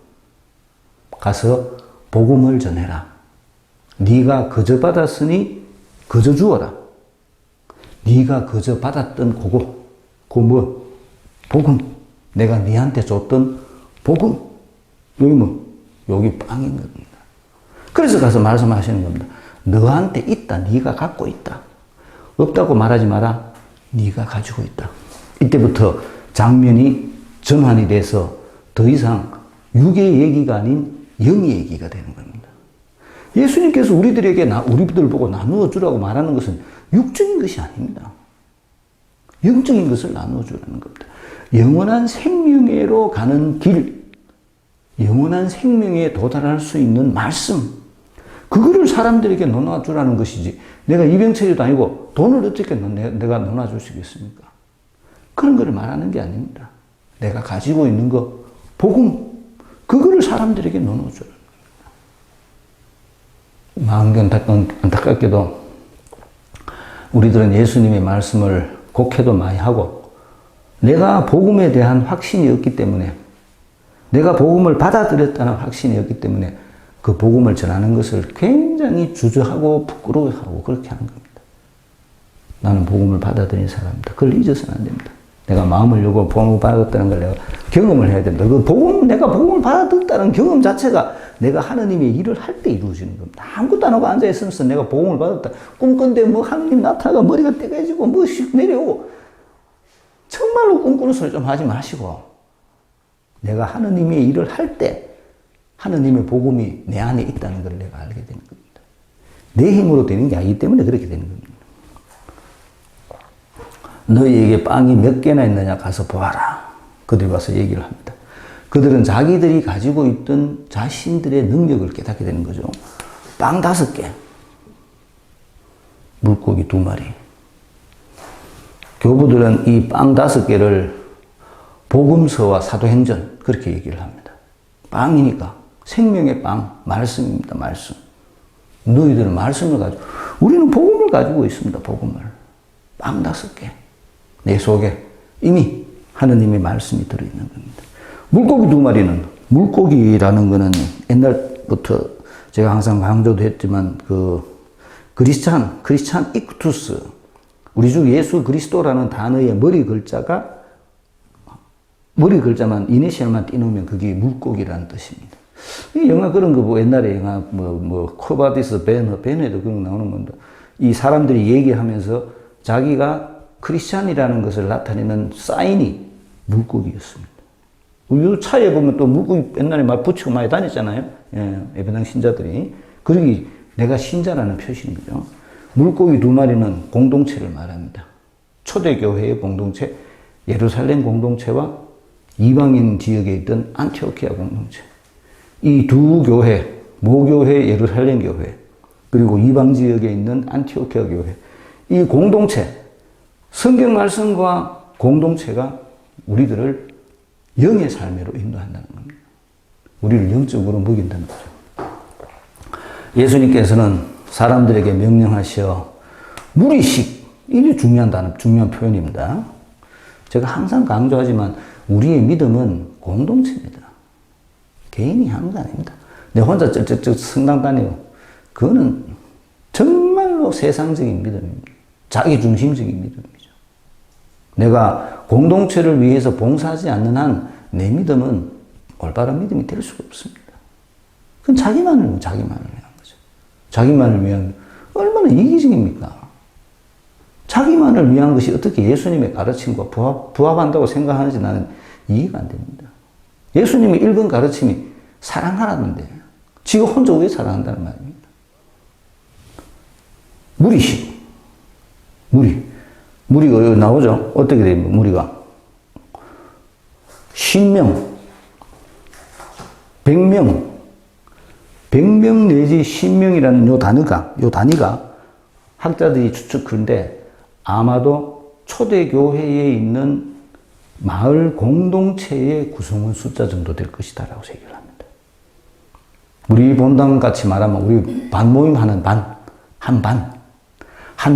가서 복음을 전해라. 네가 거저 받았으니 거저 주어라. 네가 거저 받았던 그거 뭐? 복음. 내가 네한테 줬던 복음. 여기 뭐? 여기 빵인 겁니다. 그래서 가서 말씀하시는 겁니다. 너한테 있다. 네가 갖고 있다. 없다고 말하지 마라. 네가 가지고 있다. 이때부터 장면이 전환이 돼서 더 이상 육의 얘기가 아닌 영의 얘기가 되는 겁니다. 예수님께서 우리들 보고 나누어 주라고 말하는 것은 육적인 것이 아닙니다. 영적인 것을 나누어 주라는 겁니다. 영원한 생명회로 가는 길, 영원한 생명에 도달할 수 있는 말씀, 그거를 사람들에게 나눠 주라는 것이지, 내가 이병철이도 아니고 돈을 어떻게 내가 나눠 줄 수 있겠습니까? 그런 걸 말하는 게 아닙니다. 내가 가지고 있는 거, 복음, 그거를 사람들에게 나눠 주라는 겁니다. 마음 안타깝게도 우리들은 예수님의 말씀을 곡해도 많이 하고, 내가 복음에 대한 확신이 없기 때문에, 내가 복음을 받아들였다는 확신이 없기 때문에 그 복음을 전하는 것을 굉장히 주저하고 부끄러워하고 그렇게 하는 겁니다. 나는 복음을 받아들인 사람이다. 그걸 잊어서는 안 됩니다. 내가 마음을 열고 복음을 받았다는 걸 내가 경험을 해야 된다. 그 내가 복음을 받았다는 경험 자체가 내가 하느님의 일을 할 때 이루어지는 겁니다. 아무것도 안 하고 앉아있으면서 내가 복음을 받았다. 꿈꾼데 뭐 하느님 나타나가 머리가 떼가지고 뭐씩 내려오고. 정말로 꿈꾸는 소리 좀 하지 마시고. 내가 하느님의 일을 할 때 하느님의 복음이 내 안에 있다는 걸 내가 알게 되는 겁니다. 내 힘으로 되는 게 아니기 때문에 그렇게 되는 겁니다. 너희에게 빵이 몇 개나 있느냐 가서 보아라. 그들이 와서 얘기를 합니다. 그들은 자기들이 가지고 있던 자신들의 능력을 깨닫게 되는 거죠. 빵 5개, 물고기 2마리. 교부들은 이 빵 5개를 복음서와 사도행전 그렇게 얘기를 합니다. 빵이니까 생명의 빵, 말씀입니다. 말씀. 너희들은 말씀을 가지고, 우리는 복음을 가지고 있습니다. 복음을. 빵 5개. 내 속에 이미 하느님의 말씀이 들어있는 겁니다. 물고기 2마리는, 물고기라는 거는 옛날부터 제가 항상 강조도 했지만, 크리스찬 익투스, 우리 주 예수 그리스도라는 단어의 머리 글자만, 이니셜만 띄놓으면 그게 물고기라는 뜻입니다. 이 영화 그런 거 뭐 옛날에 영화 코바디스 베네도 그런 거 나오는 건데, 이 사람들이 얘기하면서 자기가 크리스찬이라는 것을 나타내는 사인이 물고기였습니다. 이 차에 보면 또 물고기 옛날에 막 붙이고 많이 다녔잖아요. 예, 예배당 신자들이. 그러기 내가 신자라는 표시인 거죠. 물고기 2마리는 공동체를 말합니다. 초대교회의 공동체, 예루살렘 공동체와 이방인 지역에 있던 안티오키아 공동체. 이 두 교회, 모교회, 예루살렘 교회, 그리고 이방 지역에 있는 안티오키아 교회. 이 공동체, 성경 말씀과 공동체가 우리들을 영의 삶으로 인도한다는 겁니다. 우리를 영적으로 먹인다는 거죠. 예수님께서는 사람들에게 명령하셔 무리식, 이게 중요한 단어, 중요한 표현입니다. 제가 항상 강조하지만 우리의 믿음은 공동체입니다. 개인이 하는 거 아닙니다. 내 혼자 쩍쩍쩍 성당 다니고 그거는 정말로 세상적인 믿음입니다. 자기 중심적인 믿음이죠. 내가 공동체를 위해서 봉사하지 않는 한 내 믿음은 올바른 믿음이 될 수가 없습니다. 그건 자기만을 위한 거죠. 자기만을 위한, 얼마나 이기적입니까? 자기만을 위한 것이 어떻게 예수님의 가르침과 부합한다고 생각하는지 나는 이해가 안 됩니다. 예수님의 1번 가르침이 사랑하라는데 지가 혼자 왜 사랑한다는 말입니다. 무리식. 무리가 여기 나오죠? 어떻게 됩니까? 무리가. 10명, 100명, 100명 내지 10명이라는 요 단위가 학자들이 추측하는데 아마도 초대교회에 있는 마을 공동체의 구성원 숫자 정도 될 것이다라고 얘기를 합니다. 우리 본당 같이 말하면 우리 반 모임 하는 한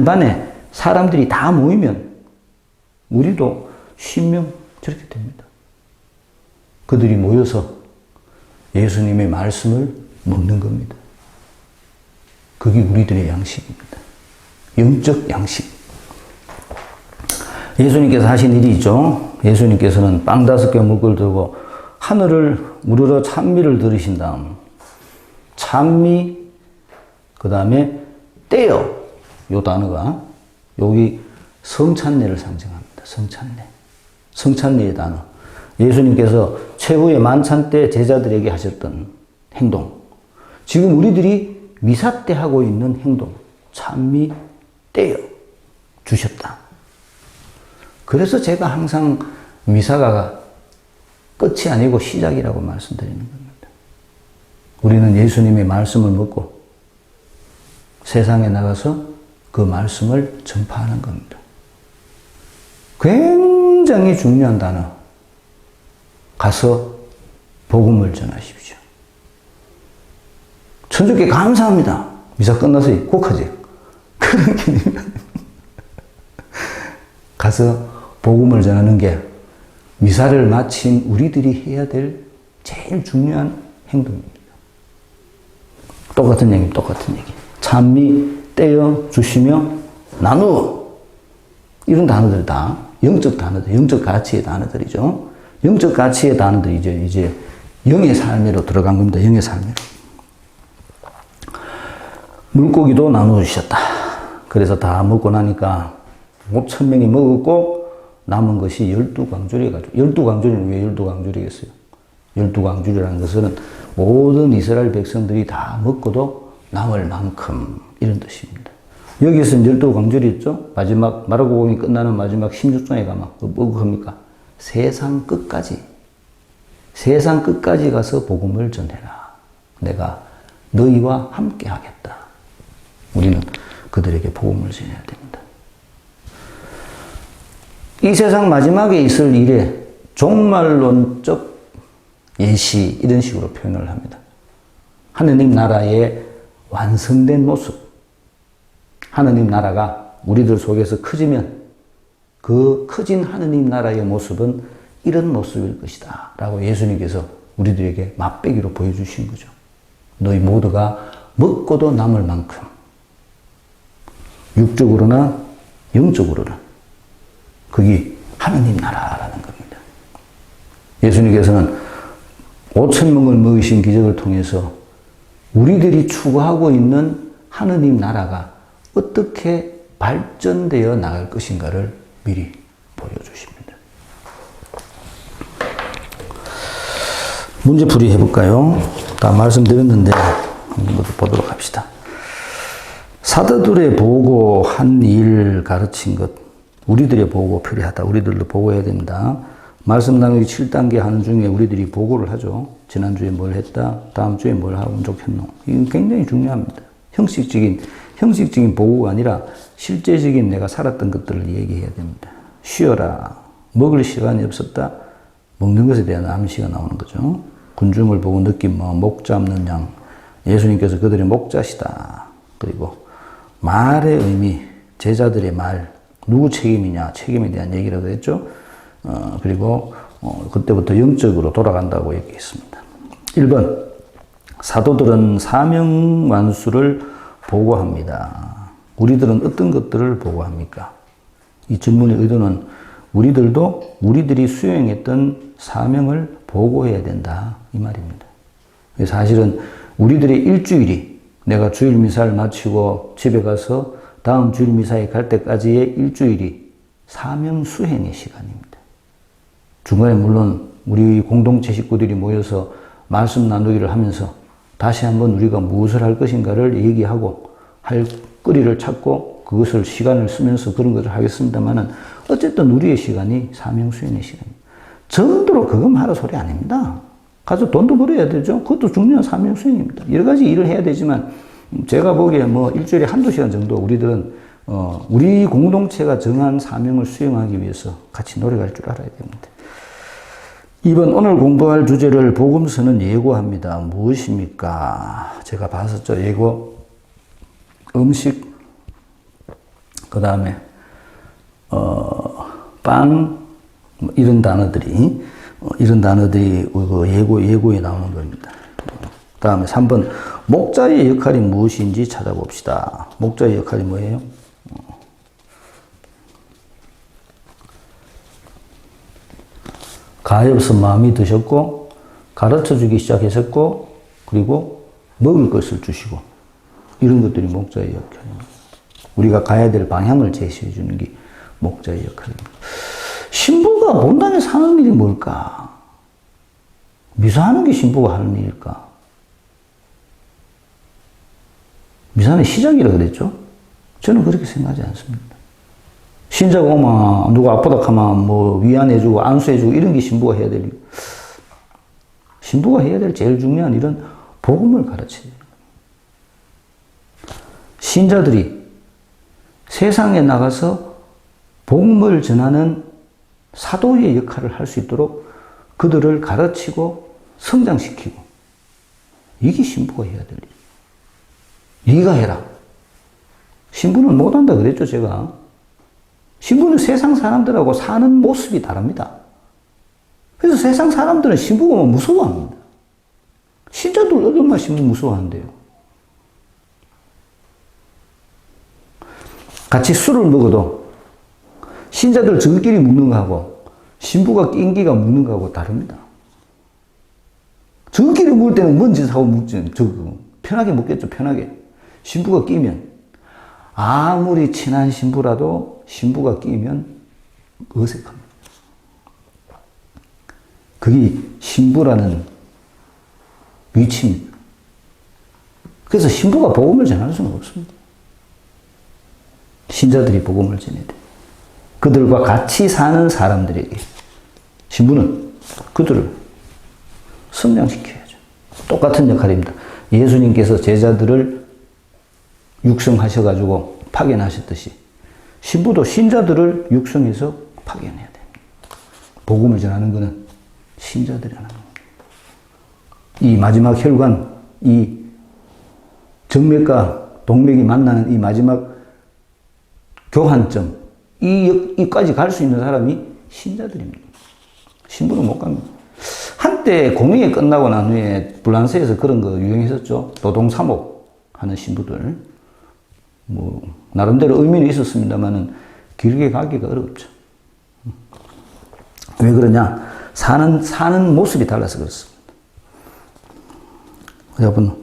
반에 사람들이 다 모이면 우리도 10명 저렇게 됩니다. 그들이 모여서 예수님의 말씀을 먹는 겁니다. 그게 우리들의 양식입니다. 영적 양식. 예수님께서 하신 일이 있죠. 예수님께서는 빵 5개 물고기를 들고 하늘을 우러러 찬미를 들으신 다음 찬미, 그 다음에 떼어, 요 단어가 여기 성찬례를 상징합니다. 성찬례의 단어. 예수님께서 최후의 만찬 때 제자들에게 하셨던 행동. 지금 우리들이 미사 때 하고 있는 행동. 찬미, 떼어 주셨다. 그래서 제가 항상 미사가 끝이 아니고 시작이라고 말씀드리는 겁니다. 우리는 예수님의 말씀을 먹고 세상에 나가서 그 말씀을 전파하는 겁니다. 굉장히 중요한 단어. 가서 복음을 전하십시오. 천주께 감사합니다. 미사 끝나서 꼭하지. 그런 개념이 가서 복음을 전하는 게 미사를 마친 우리들이 해야 될 제일 중요한 행동입니다. 똑같은 얘기. 찬미, 떼어 주시며 나누어. 이런 단어들 다 영적 단어들, 영적 가치의 단어들이죠. 영적 가치의 단어들이 이제 영의 삶으로 들어간 겁니다. 영의 삶으로. 물고기도 나누어주셨다. 그래서 다 먹고 나니까 5,000명이 먹었고 남은 것이 12광줄이 가지고 12광줄이는 왜 12광줄이겠어요? 12광줄이라는 것은 모든 이스라엘 백성들이 다 먹고도 남을 만큼 이런 뜻입니다. 여기서는 12광줄이 있죠? 마지막 마르고공이 끝나는 마지막 16장에 가면 뭐가 합니까? 세상 끝까지 가서 복음을 전해라. 내가 너희와 함께 하겠다. 우리는 그들에게 복음을 전해야 됩니다. 이 세상 마지막에 있을 일에 종말론적 예시 이런 식으로 표현을 합니다. 하느님 나라의 완성된 모습. 하느님 나라가 우리들 속에서 커지면 그 커진 하느님 나라의 모습은 이런 모습일 것이다 라고 예수님께서 우리들에게 맛배기로 보여주신 거죠. 너희 모두가 먹고도 남을 만큼 육적으로나 영적으로나 그게 하느님 나라라는 겁니다. 예수님께서는 5,000명을 먹이신 기적을 통해서 우리들이 추구하고 있는 하느님 나라가 어떻게 발전되어 나갈 것인가를 미리 보여주십니다. 문제풀이 해볼까요? 다 말씀드렸는데 한번 보도록 합시다. 사도들의 보고한 일 가르친 것, 우리들의 보고 필요하다. 우리들도 보고해야 됩니다. 말씀 나누기 7단계 하는 중에 우리들이 보고를 하죠. 지난주에 뭘 했다, 다음 주에 뭘 하면 좋겠노. 이건 굉장히 중요합니다. 형식적인 보고가 아니라 실제적인 내가 살았던 것들을 얘기해야 됩니다. 쉬어라. 먹을 시간이 없었다. 먹는 것에 대한 암시가 나오는 거죠. 군중을 보고 느낀 목 잡는 양. 예수님께서 그들의 목자시다. 그리고 말의 의미, 제자들의 말, 누구 책임이냐, 책임에 대한 얘기라도 했죠. 그리고 그때부터 영적으로 돌아간다고 얘기했습니다. 1번, 사도들은 사명 완수를 보고합니다. 우리들은 어떤 것들을 보고합니까? 이 질문의 의도는 우리들도 우리들이 수행했던 사명을 보고해야 된다 이 말입니다. 사실은 우리들의 일주일이 내가 주일 미사를 마치고 집에 가서 다음 주일 미사에 갈 때까지의 일주일이 사명 수행의 시간입니다. 중간에 물론 우리 공동체 식구들이 모여서 말씀 나누기를 하면서 다시 한번 우리가 무엇을 할 것인가를 얘기하고 할 거리를 찾고 그것을 시간을 쓰면서 그런 것을 하겠습니다만은 어쨌든 우리의 시간이 사명 수행의 시간입니다. 정도로 그것만 하라 소리 아닙니다. 가서 돈도 벌어야 되죠. 그것도 중요한 사명 수행입니다. 여러 가지 일을 해야 되지만 제가 보기에 일주일에 한두 시간 정도 우리들은 우리 공동체가 정한 사명을 수행하기 위해서 같이 노력할 줄 알아야 됩니다. 2번, 오늘 공부할 주제를 복음서는 예고합니다. 무엇입니까? 제가 봤었죠. 예고, 음식, 그 다음에 빵, 이런 단어들이 예고에 나오는 겁니다. 그 다음에 3번, 목자의 역할이 무엇인지 찾아봅시다. 목자의 역할이 뭐예요? 가엾은 마음이 드셨고, 가르쳐 주기 시작하셨고, 그리고 먹을 것을 주시고, 이런 것들이 목자의 역할입니다. 우리가 가야 될 방향을 제시해 주는 게 목자의 역할입니다. 신부가 본당에서 하는 일이 뭘까? 미사하는 게 신부가 하는 일일까? 미사는 시작이라고 그랬죠? 저는 그렇게 생각하지 않습니다. 신자가 오면 누가 아프다 하면 위안해주고 안수해주고 이런 게 신부가 해야 될 일. 신부가 해야 될 제일 중요한 일은 복음을 가르쳐야 돼요. 신자들이 세상에 나가서 복음을 전하는 사도의 역할을 할 수 있도록 그들을 가르치고 성장시키고 이게 신부가 해야 될 일. 네가 해라. 신부는 못한다 그랬죠 제가. 신부는 세상 사람들하고 사는 모습이 다릅니다. 그래서 세상 사람들은 신부가 무서워합니다. 신자들 얼마나 신부 무서워한대요. 같이 술을 먹어도 신자들 저끼리 묵는 거하고 신부가 낀기가 묵는 거하고 다릅니다. 저끼리 묵을 때는 뭔 짓 하고 묵지. 편하게 묵겠죠, 편하게. 신부가 끼면. 아무리 친한 신부라도 신부가 끼면 어색합니다. 그게 신부라는 위치입니다. 그래서 신부가 복음을 전할 수는 없습니다. 신자들이 복음을 전해야 돼요. 그들과 같이 사는 사람들에게 신부는 그들을 성장시켜야죠. 똑같은 역할입니다. 예수님께서 제자들을 육성하셔가지고 파견하셨듯이 신부도 신자들을 육성해서 파견해야 됩니다. 복음을 전하는 것은 신자들이 하는 겁니다. 이 마지막 혈관, 이 정맥과 동맥이 만나는 이 마지막 교환점, 이까지 갈 수 있는 사람이 신자들입니다. 신부는 못 갑니다. 한때 공의회 끝나고 난 후에 불란서에서 그런 거 유행했었죠. 노동사목 하는 신부들. 뭐, 나름대로 의미는 있었습니다만은 길게 가기가 어렵죠. 왜 그러냐? 사는 모습이 달라서 그렇습니다. 여러분,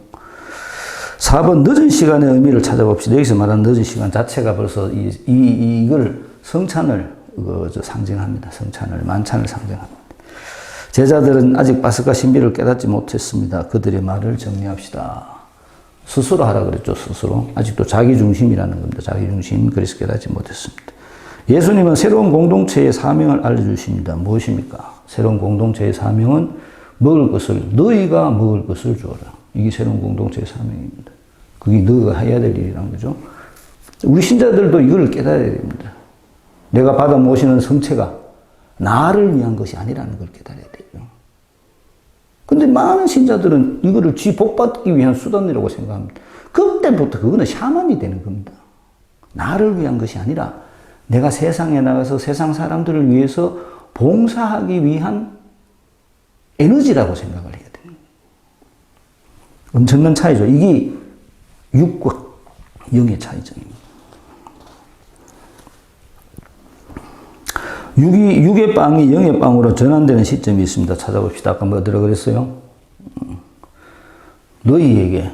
4번 늦은 시간의 의미를 찾아봅시다. 여기서 말하는 늦은 시간 자체가 벌써 이걸 성찬을 상징합니다. 성찬을, 만찬을 상징합니다. 제자들은 아직 파스카 신비를 깨닫지 못했습니다. 그들의 말을 정리합시다. 스스로 하라 그랬죠, 스스로. 아직도 자기중심이라는 겁니다. 자기중심, 그래서 깨닫지 못했습니다. 예수님은 새로운 공동체의 사명을 알려주십니다. 무엇입니까? 새로운 공동체의 사명은 먹을 것을, 너희가 먹을 것을 주어라. 이게 새로운 공동체의 사명입니다. 그게 너희가 해야 될 일이라는 거죠. 우리 신자들도 이걸 깨달아야 됩니다. 내가 받아 모시는 성체가 나를 위한 것이 아니라는 걸 깨달아야 돼요. 근데 많은 신자들은 이거를 지 복받기 위한 수단이라고 생각합니다. 그때부터 그거는 샤만이 되는 겁니다. 나를 위한 것이 아니라 내가 세상에 나가서 세상 사람들을 위해서 봉사하기 위한 에너지라고 생각을 해야 됩니다. 엄청난 차이죠. 이게 육과 영의 차이점입니다. 육의 빵이 영의 빵으로 전환되는 시점이 있습니다. 찾아봅시다. 아까 뭐더라 그랬어요? 너희에게,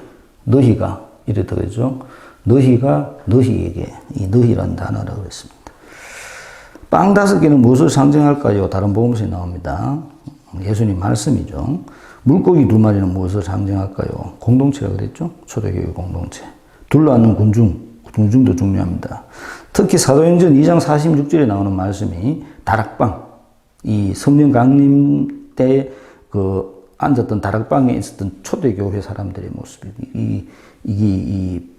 너희가, 이랬다 그랬죠? 너희가 너희에게, 이 너희라는 단어라고 그랬습니다. 빵 5개는 무엇을 상징할까요? 다른 복음서에 나옵니다. 예수님 말씀이죠. 물고기 2마리는 무엇을 상징할까요? 공동체라고 그랬죠? 초대교회 공동체. 둘러앉는 군중도 중요합니다. 특히 사도행전 2장 46절에 나오는 말씀이 다락방, 이 성령 강림 때 앉았던 다락방에 있었던 초대교회 사람들의 모습이,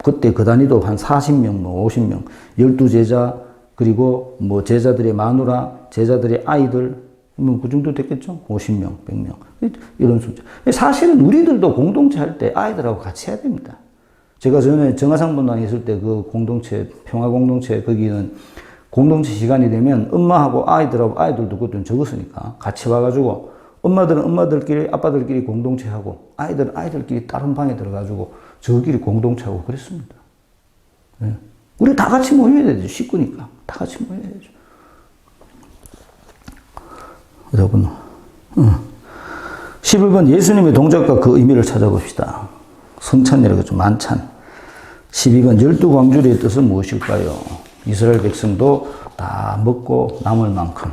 그때 그 단위도 한 40명, 50명, 12제자, 그리고 제자들의 마누라, 제자들의 아이들, 그 정도 됐겠죠? 50명, 100명. 이런 숫자. 사실은 우리들도 공동체 할 때 아이들하고 같이 해야 됩니다. 제가 전에 정화상분당에 있을 때 그 공동체, 평화공동체, 거기는 공동체 시간이 되면 엄마하고 아이들도 그것도 적었으니까 같이 와가지고 엄마들은 엄마들끼리, 아빠들끼리 공동체하고 아이들은 아이들끼리 다른 방에 들어가지고 저끼리 공동체하고 그랬습니다. 네. 우리 다 같이 모여야 되죠. 식구니까. 다 같이 모여야 되죠. 여러분, 11번 예수님의 동작과 그 의미를 찾아봅시다. 성찬이라고 하죠. 만찬. 12번 12광주리의 뜻은 무엇일까요? 이스라엘 백성도 다 먹고 남을 만큼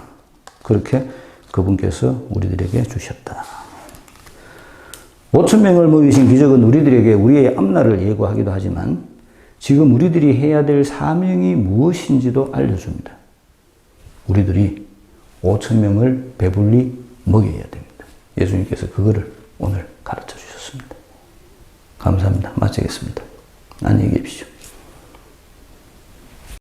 그렇게 그분께서 우리들에게 주셨다. 5,000명을 먹이신 기적은 우리들에게 우리의 앞날을 예고하기도 하지만 지금 우리들이 해야 될 사명이 무엇인지도 알려줍니다. 우리들이 5,000명을 배불리 먹여야 됩니다. 예수님께서 그거를 오늘 가르쳐 주셨습니다. 감사합니다. 마치겠습니다. 안녕히 계십시오.